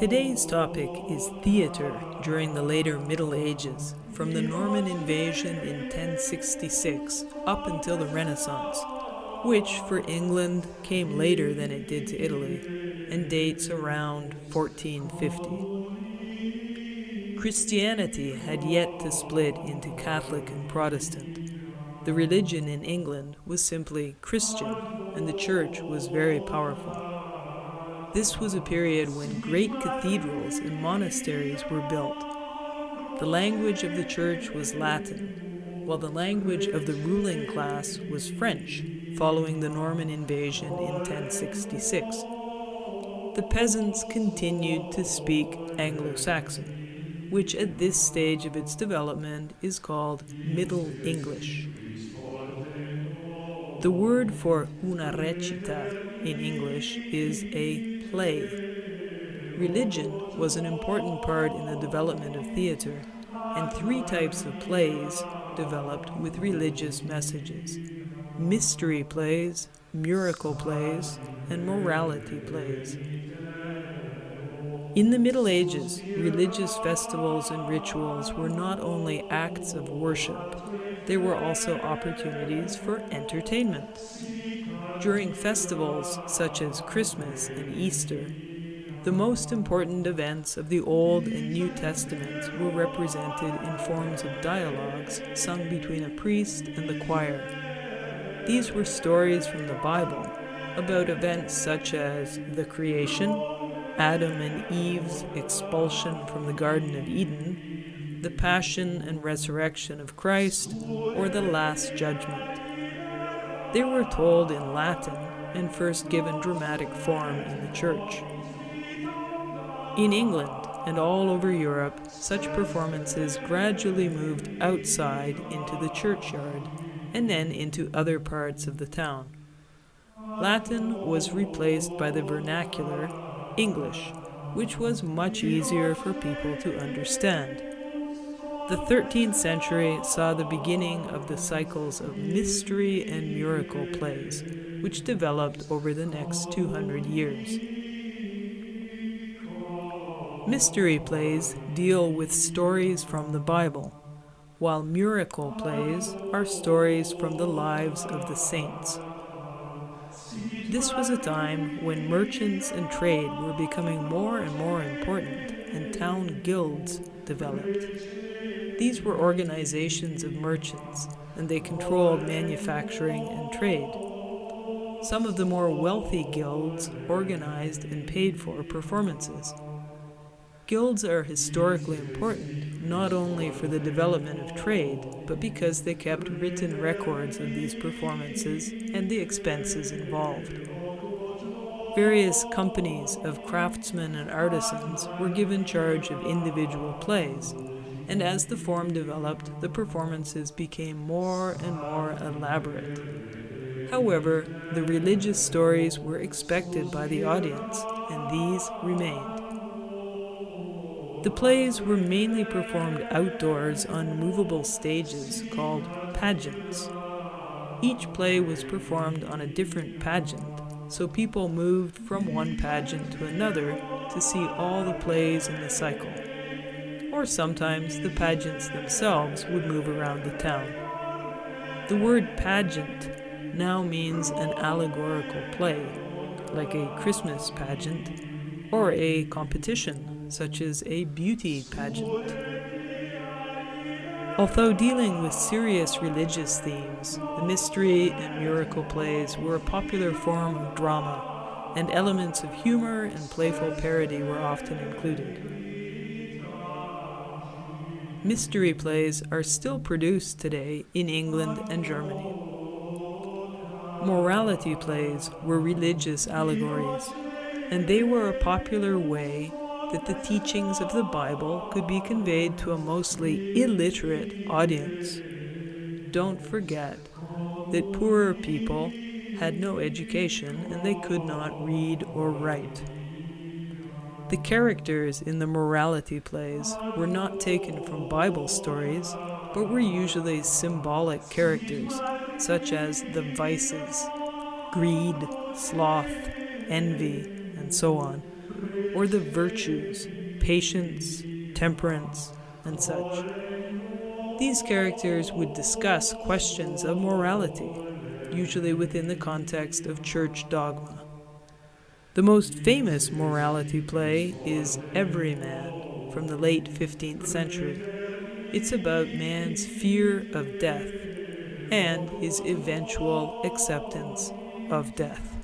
Today's topic is theatre during the later Middle Ages, from the Norman invasion in 1066 up until the Renaissance, which for England came later than it did to Italy and dates around 1450. Christianity had yet to split into Catholic and Protestant. The religion in England was simply Christian, and the church was very powerful. This was a period when great cathedrals and monasteries were built. The language of the church was Latin, while the language of the ruling class was French, following the Norman invasion in 1066. The peasants continued to speak Anglo-Saxon, which at this stage of its development is called Middle English. The word for una recita in English is a play. Religion was an important part in the development of theatre, and three types of plays developed with religious messages: mystery plays, miracle plays, and morality plays. In the Middle Ages, religious festivals and rituals were not only acts of worship, they were also opportunities for entertainment. During festivals such as Christmas and Easter, the most important events of the Old and New Testaments were represented in forms of dialogues sung between a priest and the choir. These were stories from the Bible about events such as the creation, Adam and Eve's expulsion from the Garden of Eden, the passion and resurrection of Christ, or the Last Judgment. They were told in Latin and first given dramatic form in the church. In England and all over Europe, such performances gradually moved outside into the churchyard and then into other parts of the town. Latin was replaced by the vernacular English, which was much easier for people to understand. The 13th century saw the beginning of the cycles of mystery and miracle plays, which developed over the next 200 years. Mystery plays deal with stories from the Bible, while miracle plays are stories from the lives of the saints. This was a time when merchants and trade were becoming more and more important, and town guilds developed. These were organizations of merchants, and they controlled manufacturing and trade. Some of the more wealthy guilds organized and paid for performances. Guilds are historically important, not only for the development of trade, but because they kept written records of these performances and the expenses involved. Various companies of craftsmen and artisans were given charge of individual plays, and as the form developed, the performances became more and more elaborate. However, the religious stories were expected by the audience, and these remained. The plays were mainly performed outdoors on movable stages called pageants. Each play was performed on a different pageant, so people moved from one pageant to another to see all the plays in the cycle. Or sometimes the pageants themselves would move around the town. The word pageant now means an allegorical play, like a Christmas pageant, or a competition, such as a beauty pageant. Although dealing with serious religious themes, the mystery and miracle plays were a popular form of drama, and elements of humor and playful parody were often included. Mystery plays are still produced today in England and Germany. Morality plays were religious allegories, and they were a popular way that the teachings of the Bible could be conveyed to a mostly illiterate audience. Don't forget that poorer people had no education and they could not read or write. The characters in the morality plays were not taken from Bible stories, but were usually symbolic characters, such as the vices, greed, sloth, envy, and so on, or the virtues, patience, temperance, and such. These characters would discuss questions of morality, usually within the context of church dogma. The most famous morality play is Everyman from the late 15th century. It's about man's fear of death and his eventual acceptance of death.